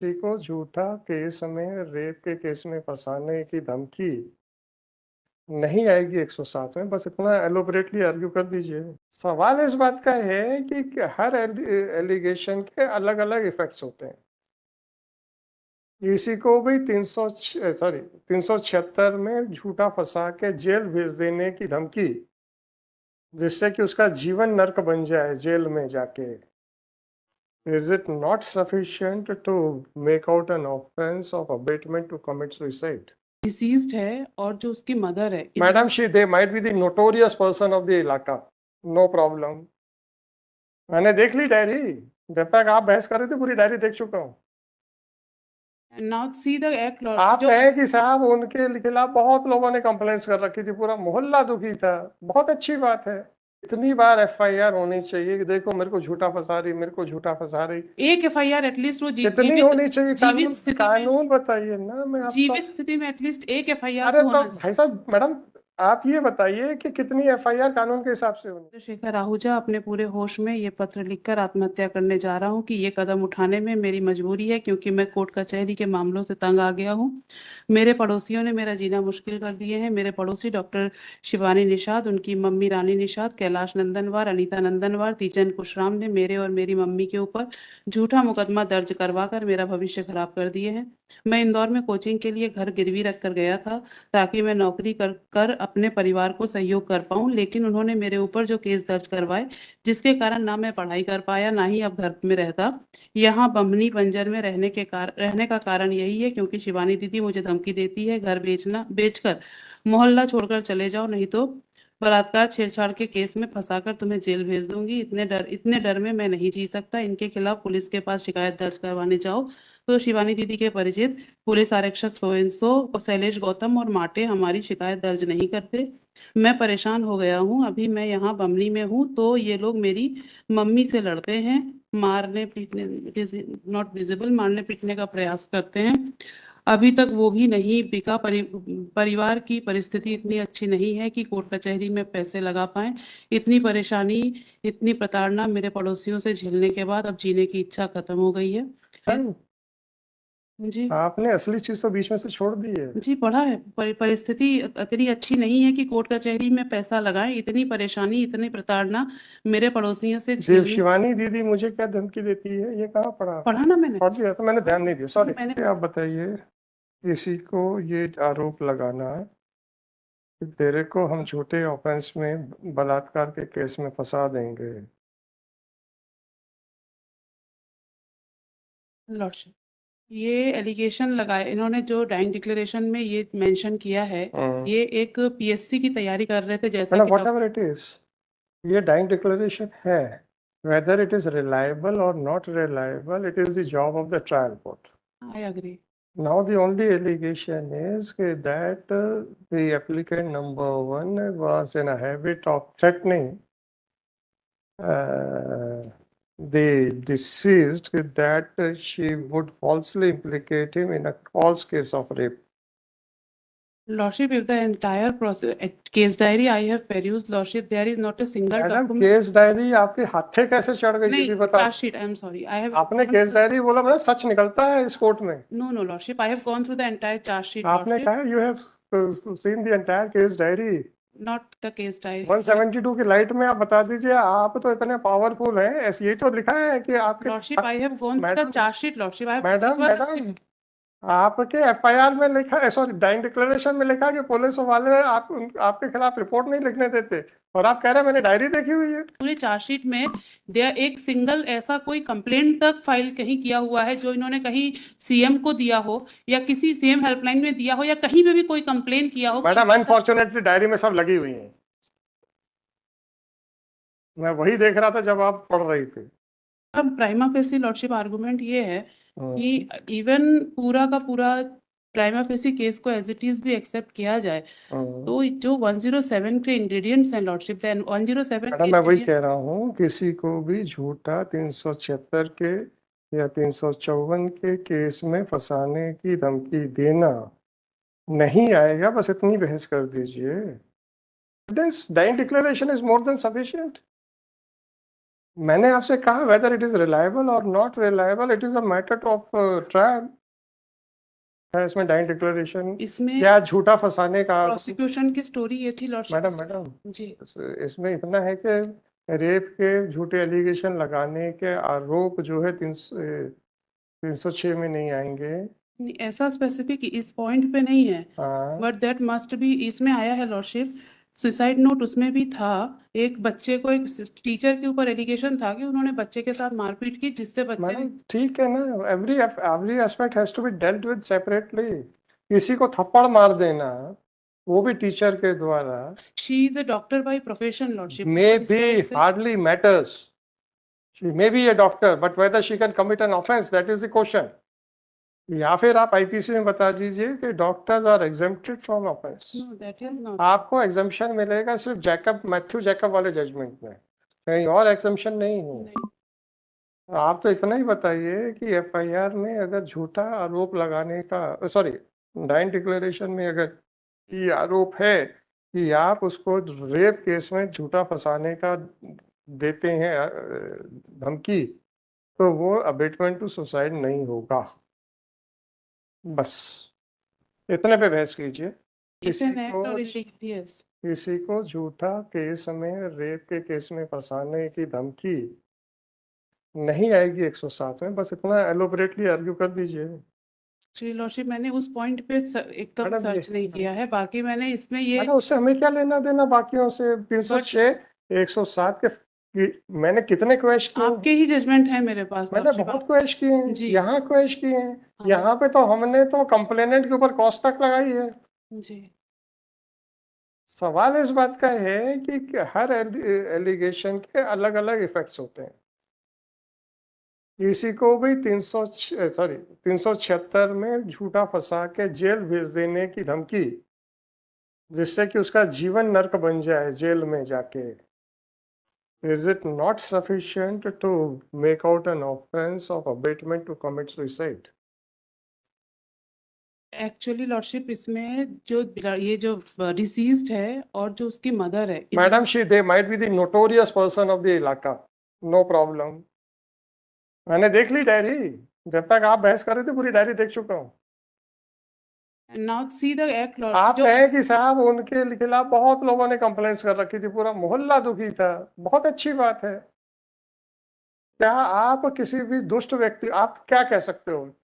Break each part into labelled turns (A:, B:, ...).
A: किसी को झूठा केस में रेप के केस में फंसाने की धमकी नहीं आएगी 107 में, बस इतना एलोबरेटली आर्ग्यू कर दीजिए। सवाल इस बात का है कि हर एलिगेशन के अलग अलग इफेक्ट्स होते हैं। किसी को भी 376 में झूठा फंसा के जेल भेज देने की धमकी, जिससे कि उसका जीवन नर्क बन जाए जेल में जाके, is it not sufficient to make out an offense of abatement to commit suicide?
B: Deceased है और जो उसकी मदर है
A: Madam, they might be the notorious person of the इलाका, no problem. मैंने देख ली डायरी, जब तक आप बहस कर रहे थे पूरी डायरी देख चुका हूँ।
B: Not see the act law
A: आप
B: जो
A: कहें कि साहब उनके खिलाफ बहुत लोगों ने कंप्लेंट्स कर रखी थी, पूरा मोहल्ला दुखी था, बहुत अच्छी बात है। इतनी बार एफआईआर होनी चाहिए कि देखो मेरे को झूठा फंसा रही, मेरे को झूठा फंसा रही।
B: एक एफआईआर एटलीस्ट वो
A: कितनी होनी चाहिए?
B: जीवित स्थिति में,
A: कानून बताइए ना। मैं आपको
B: जीवित स्थिति में एटलीस्ट एक एफआईआर
A: अरे
B: तो
A: तो
B: होना चाहिए।
A: भाई साहब, मैडम आप ये बताइए कि कितनी एफआईआर कानून के हिसाब से होनी?
B: चंद्रशेखर आहूजा अपने पूरे होश में ये पत्र लिखकर आत्महत्या करने जा रहा हूँ कि ये कदम उठाने में मेरी मजबूरी है, क्योंकि मैं कोर्ट कचहरी के मामलों से तंग आ गया हूँ। मेरे पड़ोसियों ने मेरा जीना मुश्किल कर दिए हैं। मेरे पड़ोसी डॉक्टर शिवानी निषाद, उनकी मम्मी रानी निषाद, कैलाश नंदनवार, अनीता नंदनवार, तीजन कुशराम ने मेरे और मेरी मम्मी के ऊपर झूठा मुकदमा दर्ज करवाकर मेरा भविष्य खराब कर दिए हैं। मैं इंदौर में कोचिंग के लिए घर गिरवी रख कर गया था ताकि मैं नौकरी कर अपने परिवार को सहयोग कर पाऊं, लेकिन उन्होंने मेरे ऊपर जो केस दर्ज करवाए, जिसके कारण ना मैं पढ़ाई कर पाया ना ही अब घर में रहता। यहाँ बम्बनी बंजर में रहने का कारण यही है क्योंकि शिवानी दीदी मुझे धमकी देती है, घर बेचकर मोहल्ला छोड़कर चले जाओ, नहीं तो बलात्कार छेड़छाड़ के केस में फंसाकर तुम्हें जेल भेज दूंगी। इतने डर में मैं नहीं जी सकता। इनके खिलाफ पुलिस के पास शिकायत दर्ज करवाने जाओ तो शिवानी दीदी के परिचित पुलिस आरक्षक सोएंसो और शैलेश गौतम और माटे हमारी शिकायत दर्ज नहीं करते। मैं परेशान हो गया हूँ। अभी मैं यहाँ बमनी में हूँ तो ये लोग मेरी मम्मी से लड़ते हैं, मारने पीटने, नॉट विजिबल, मारने पीटने का प्रयास करते हैं। अभी तक वो भी नहीं बिका। परिवार की परिस्थिति इतनी अच्छी नहीं है कि कोर्ट कचहरी में पैसे लगा पाएं। इतनी परेशानी, इतनी प्रताड़ना मेरे पड़ोसियों से झेलने के बाद अब जीने की इच्छा खत्म हो गई है। जी
A: आपने असली चीज तो बीच में से छोड़ दी है।
B: जी, पढ़ा है। परिस्थिति इतनी अच्छी नहीं है कि कोर्ट कचहरी में पैसा लगाएं। इतनी परेशानी, इतनी प्रताड़ना मेरे पड़ोसियों से
A: शिवानी दीदी मुझे क्या धमकी देती है, ये कहाँ पढ़ा?
B: पढ़ा ना मैंने।
A: पढ़ दिया तो मैंने ध्यान नहीं दिया, सॉरी।
B: मैंने
A: आप बताइए, किसी को ये आरोप लगाना है कि तेरे को हम छोटे ऑफेंस में बलात्कार के केस में फंसा देंगे।
B: लॉर्डशिप, ये एलिगेशन लगाए इन्होंने, जो डाइंग डिक्लेरेशन में ये मेंशन किया है, ये एक पीएससी की तैयारी कर रहे थे जैसा कि
A: व्हाटएवर इट इज, ये डाइंग डिक्लेरेशन है। whether it is reliable or not reliable, it is the job of the trial court.
B: I agree.
A: Now the only allegation is that the applicant number one was in a habit of threatening the deceased that she would falsely implicate him in a false case of rape.
B: Lordship, if the entire process, case diary I have perused, Lordship, there is not a single document.
A: Case diary आपके हाथे कैसे चढ़ गई ये भी बताओ।
B: Charge sheet, I am sorry, I have.
A: आपने case diary बोला, मतलब सच निकलता है इस कोर्ट में।
B: No no lordship, I have gone through the entire charge sheet.
A: आपने कहा you have seen the entire case diary,
B: not the case diary.
A: 172 की लाइट में आप बता दीजिए, आप तो इतने पावरफुल हैं, ऐसे यही तो लिखा है कि आपके।
B: Lordship, I have gone through the charge sheet lordship.
A: Madam आपके एफआईआर में लिखा, सॉरी डाइंग डिक्लेरेशन में लिखा कि पुलिस वाले आपके खिलाफ रिपोर्ट नहीं लिखने देते, और आप कह रहे हैं मैंने डायरी देखी हुई है।
B: पूरे चार्जशीट में देयर एक सिंगल ऐसा कोई कंप्लेंट तक फाइल कहीं किया हुआ है जो इन्होंने कहीं सीएम को दिया हो या किसी सीएम हेल्पलाइन में दिया हो या कहीं पे भी कोई कंप्लेंट किया हो।
A: मैडम अनफॉर्चुनेटली डायरी में सब लगी हुई है, मैं वही देख रहा था जब आप पढ़ रही थी।
B: अब प्राइमा फेसी लॉर्डशिप आर्गुमेंट ये है कि इवन पूरा का पूरा प्राइमा फेसी केस को एज इट इज भी एक्सेप्ट किया जाए तो जो 107 के इंग्रेडिएंट्स हैं लॉर्डशिप, 107
A: मैडम मैं वही कह रहा हूँ, किसी को भी झूठा 376 के या 354 के केस में फंसाने की धमकी देना नहीं आएगा, बस इतनी बहस कर दीजिए। This dying declaration is more than sufficient. मैंने आपसे कहा वेदर इट इज रिलायबल और not reliable, it is a matter of trial है इसमें डाइंग डिक्लेरेशन
B: इसमें
A: या झूठा फंसाने का।
B: प्रोसिक्यूशन की स्टोरी ये थी लॉर्डशिप
A: मैडम
B: इसमें।
A: मैडम
B: जी
A: इसमें इतना है कि रेप के झूठे एलिगेशन लगाने के आरोप जो है 306 में नहीं आएंगे।
B: नहीं, ऐसा स्पेसिफिक इस पॉइंट पे नहीं है,
A: हाँ
B: बट दैट मस्ट बी इसमें आया है लॉर्डशिप। सुसाइड नोट उसमें भी था, एक बच्चे को, एक टीचर के ऊपर एलिगेशन था कि उन्होंने बच्चे के साथ मारपीट की, जिससे बच्चे
A: मैडम ठीक है ना, every aspect has to be dealt with separately. किसी को थप्पड़ मार देना वो भी टीचर के द्वारा
B: she is a doctor by profession lordship.
A: may be hardly matters. She may be a doctor, but whether she can commit an offense, that is the question. या फिर आप आईपीसी में बता दीजिए कि doctors are exempted from offence.
B: No that is not.
A: आपको exemption मिलेगा सिर्फ मैथ्यू जैकब वाले जजमेंट में, कहीं और एग्जेम्पशन नहीं है। आप तो इतना ही बताइए कि एफआईआर में अगर झूठा आरोप लगाने का, सॉरी डाइंग डिक्लेरेशन में अगर ये आरोप है कि आप उसको रेप केस में झूठा फंसाने का देते हैं धमकी, तो वो अबेटमेंट टू सुसाइड नहीं होगा। बस इतने पे बहस कीजिए।
B: इट्स एन
A: किसी
B: एक्ट
A: को
B: और यस
A: किसी को झूठा केस में, रेप के केस में फंसाने की धमकी नहीं आएगी 107 में, बस इतना एलोबरेटली आर्ग्यू कर दीजिए।
B: श्री लॉर्डशिप, मैंने उस पॉइंट पे एकदम
A: मैडम
B: सर्च नहीं किया है, बाकी मैंने इसमें ये
A: मैडम उससे हमें क्या लेना देना बाकियों से। 306 107 के मैंने कितने क्वेश्चन किए,
B: आपके ही जजमेंट है मेरे पास
A: मैंने
B: लॉर्डशिप।
A: बहुत क्वेश्चन किए हैं,
B: जी
A: यहाँ क्वेश्चन किए हैं।
B: हाँ।
A: यहाँ पे तो हमने तो कंप्लेनेंट के ऊपर कॉस्ट तक लगाई है।
B: जी
A: सवाल इस बात का है कि हर एलिगेशन के अलग अलग इफेक्ट्स होते हैं। किसी को भी 376 में झूठा फंसा के जेल भेज देने की धमकी, जिससे कि उसका जीवन नर्क बन जाए जेल में जाके, is it not sufficient to make out an offense of abatement to commit suicide?
B: Actually lordship, इसमें जो ये जो डिसीज्ड है और जो उसकी मदर है,
A: Madam, they might be the notorious person of the इलाका, no problem. मैंने देख ली डायरी, जब तक आप बहस कर रहे थे पूरी डायरी देख चुका हूँ।
B: नाउ सी द एक्ट
A: आप
B: जो
A: कहें कि साहब उनके खिलाफ बहुत लोगों ने कंप्लेंट्स कर रखी थी, पूरा मोहल्ला दुखी था, बहुत अच्छी बात है। क्या आप किसी भी दुष्ट व्यक्ति, आप क्या कह सकते हो,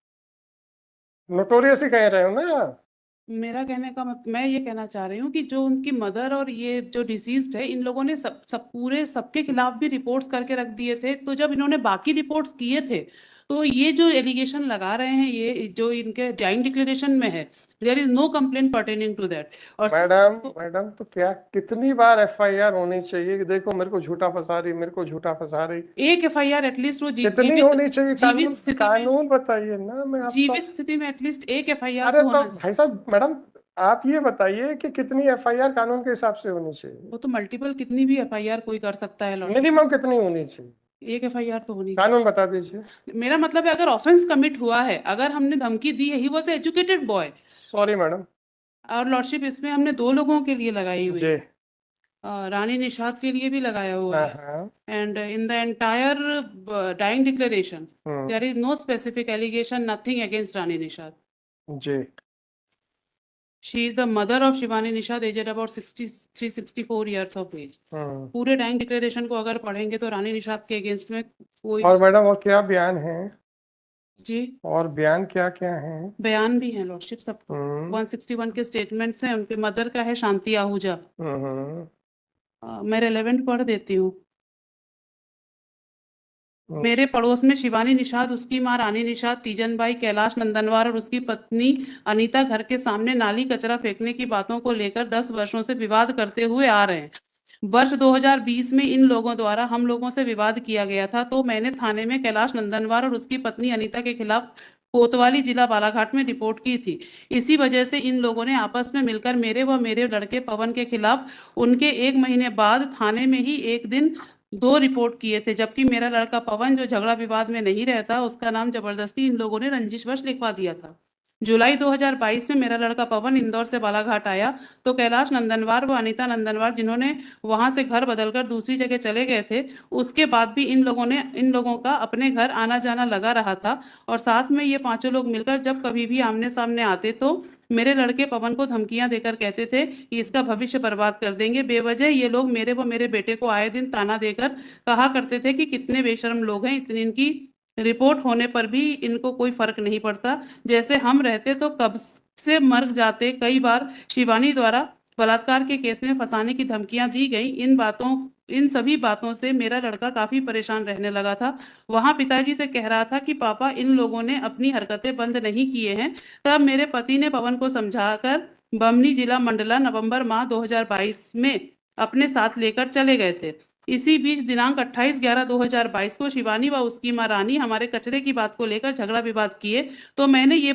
A: नोटोरियस ही कह रहे हो ना।
B: मेरा कहने का मैं ये कहना चाह रही हूँ कि जो उनकी मदर और ये जो डिसीज्ड है, इन लोगों ने पूरे सबके खिलाफ भी रिपोर्ट्स करके रख दिए थे। तो जब इन्होंने बाकी रिपोर्ट्स किए थे, तो ये जो एलिगेशन लगा रहे हैं, ये जो इनके डाइंग डिक्लेरेशन में है, there is no complaint pertaining to that. और
A: मैडम तो क्या कितनी बार एफआईआर होनी चाहिए कि देखो मेरे को झूठा फंसा रही, मेरे को झूठा फंसा रही।
B: एक एफआईआर एटलीस्ट वो
A: कितनी होनी चाहिए,
B: जीवित
A: कानून बताइए ना। मैं आपको
B: जीवित स्थिति में एटलीस्ट एक एफआईआर
A: अरे
B: तो
A: तो
B: होना चाहिए।
A: भाई साहब, मैडम आप ये बताइए कि कितनी एफआईआर कानून के हिसाब से होनी चाहिए,
B: वो तो मल्टीपल कितनी भी एफआईआर कोई कर सकता है लॉर्ड।
A: मिनिमम कितनी होनी चाहिए,
B: एक एफआईआर तो होनी
A: कानून बता दीजिए।
B: चाहिए। मेरा मतलब है, अगर ऑफेंस कमिट हुआ है, अगर हमने धमकी दी है, he was educated boy.
A: Sorry madam.
B: और लॉर्डशिप, इसमें हमने 2 लोगों के लिए लगाई हुई
A: जी
B: है, रानी निषाद के लिए भी लगाया हुआ
A: हाँ
B: है।
A: हाँ
B: and in the entire dying declaration there is no specific allegation, nothing against Rani Nishad.
A: जी
B: she is the mother of Shivani Nishad, aged about 63-64 years of age. पूरे डाइंग डिक्लेरेशन को अगर पढ़ेंगे तो रानी निषाद के अगेंस्ट में कोई
A: और मैडम और क्या बयान है,
B: जी
A: और बयान क्या क्या है?
B: बयान भी है लॉर्डशिप सब। 161 के स्टेटमेंट्स हैं। उनके मदर का है शांति आहूजा। मैं रेलेवेंट पढ़ देती हूँ। मेरे पड़ोस में शिवानी निषाद, उसकी मां रानी निषाद, तीजनबाई, कैलाश नंदनवार और उसकी पत्नी अनीता घर के सामने नाली कचरा फेंकने की बातों को लेकर 10 वर्षों से विवाद करते हुए आ रहे हैं। वर्ष 2020 में इन लोगों द्वारा हम लोगों से विवाद किया गया था, तो मैंने थाने में कैलाश नंदनवार और उसकी पत्नी अनीता के खिलाफ कोतवाली जिला बालाघाट में रिपोर्ट की थी। इसी वजह से इन लोगों ने आपस में मिलकर मेरे व मेरे लड़के पवन के खिलाफ उनके 1 महीने बाद थाने में ही एक दिन 2 रिपोर्ट किए थे, जबकि मेरा लड़का पवन, जो झगड़ा विवाद में नहीं रहता, उसका नाम जबरदस्ती इन लोगों ने रंजिशवश लिखवा दिया था। जुलाई 2022 में मेरा लड़का पवन इंदौर से बालाघाट आया तो कैलाश नंदनवार व अनीता नंदनवार, जिन्होंने वहां से घर बदलकर दूसरी जगह चले गए थे, उसके बाद भी इन लोगों का अपने घर आना जाना लगा रहा था। और साथ में ये पांचों लोग मिलकर जब कभी भी आमने सामने आते तो मेरे लड़के पवन को धमकियां देकर कहते थे कि इसका भविष्य बर्बाद कर देंगे। बेवजह ये लोग मेरे व मेरे बेटे को आए दिन ताना देकर कहा करते थे कि कितने बेशर्म लोग हैं, इतनी इनकी रिपोर्ट होने पर भी इनको कोई फर्क नहीं पड़ता, जैसे हम रहते तो कब से मर जाते। कई बार शिवानी द्वारा बलात्कार के केस में फंसाने की धमकियां दी गई। इन सभी बातों से मेरा लड़का काफी परेशान रहने लगा था। वहां पिताजी से कह रहा था कि पापा, इन लोगों ने अपनी हरकतें बंद नहीं किए हैं। तब मेरे पति ने पवन को समझाकर बमनी जिला मंडला नवंबर माह 2022 में अपने साथ लेकर चले गए थे। इसी बीच दिनांक 28/11/2022 को शिवानी व उसकी मां रानी हमारे कचरे की बात को लेकर झगड़ा विवाद किए। तो मैंने ये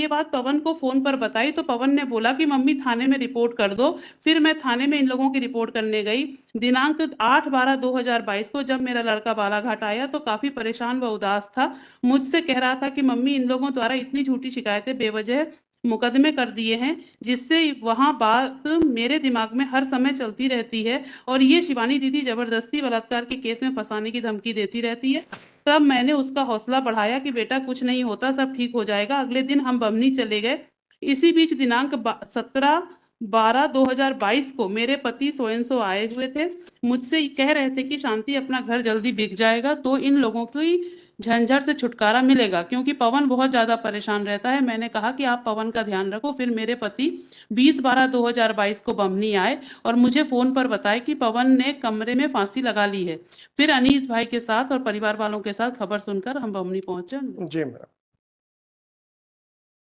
B: बात पवन को फोन पर बताई तो पवन ने बोला कि मम्मी थाने में रिपोर्ट कर दो। फिर मैं थाने में इन लोगों की रिपोर्ट करने गई। दिनांक 8/12/2022 को जब मेरा लड़का बालाघाट आया तो काफी परेशान व उदास था। मुझसे कह रहा था कि मम्मी, इन लोगों द्वारा इतनी झूठी शिकायतें बेवजह मुकदमे कर दिए हैं, जिससे वहां बात मेरे दिमाग में हर समय चलती रहती है और ये शिवानी दीदी जबरदस्ती बलात्कार के केस में फंसाने की धमकी देती रहती है। तब मैंने उसका हौसला बढ़ाया कि बेटा कुछ नहीं होता, सब ठीक हो जाएगा। अगले दिन हम बमनी चले गए। इसी बीच दिनांक 17/12/2022 को मेरे पति सोयनसो आए हुए थे। मुझसे कह रहे थे कि शांति, अपना घर जल्दी बिक जाएगा तो इन लोगों की झंझट से छुटकारा मिलेगा, क्योंकि पवन बहुत ज्यादा परेशान रहता है। मैंने कहा कि आप पवन का ध्यान रखो। फिर मेरे पति 20/12/2022 को बमनी आए और मुझे फोन पर बताए कि पवन ने कमरे में फांसी लगा ली है। फिर अनीस भाई के साथ और परिवार वालों के साथ खबर सुनकर हम बमनी पहुंचे।
A: जी madam.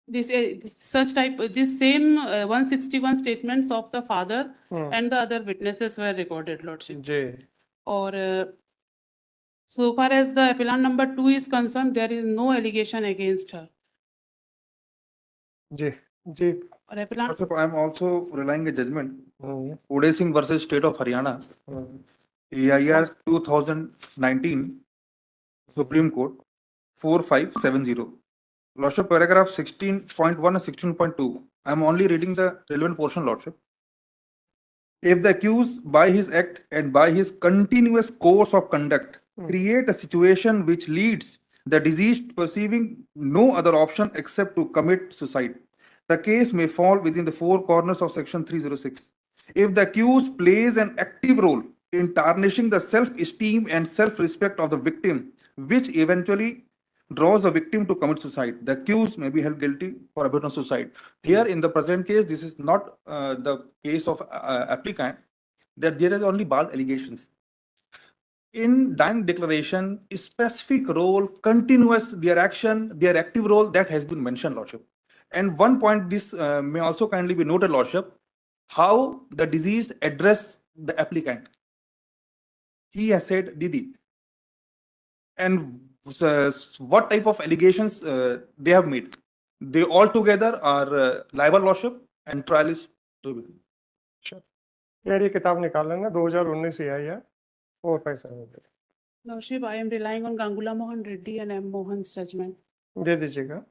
B: This same 161 statements of the father and the other witnesses were recorded, Lordship.
A: जी
B: और so far as the appellant number 2 is concerned, there is no allegation against her.
A: जी जी
B: और appellant
C: Lordship, I am also relying a judgment.
A: Hmm,
C: Uday Singh versus State of Haryana,
A: hmm,
C: AIR 2019, Supreme Court 4570. Lordship, paragraph 16.1 and 16.2. I am only reading the relevant portion, Lordship. If the accused by his act and by his continuous course of conduct create a situation which leads the deceased perceiving no other option except to commit suicide, the case may fall within the four corners of section 306. If the accused plays an active role in tarnishing the self-esteem and self-respect of the victim, which eventually draws the victim to commit suicide, the accused may be held guilty for abandoned suicide. Here, in the present case, this is not the case of applicant, that there is only bald allegations. In dying declaration, specific role, continuous, their action, their active role, that has been mentioned, Lordship. And one point, this may also kindly be noted, Lordship, how the deceased address the applicant. He has said, Didi. And what type of allegations they have made. They all together are liable, Lordship, and trial is to be.
A: यार ये किताब निकाल लेना, 2019 से आई है, 4570
B: Lordship, I am relying on Gangula Mohan Reddy and M. Mohan's judgment.
A: दे दीजिएगा।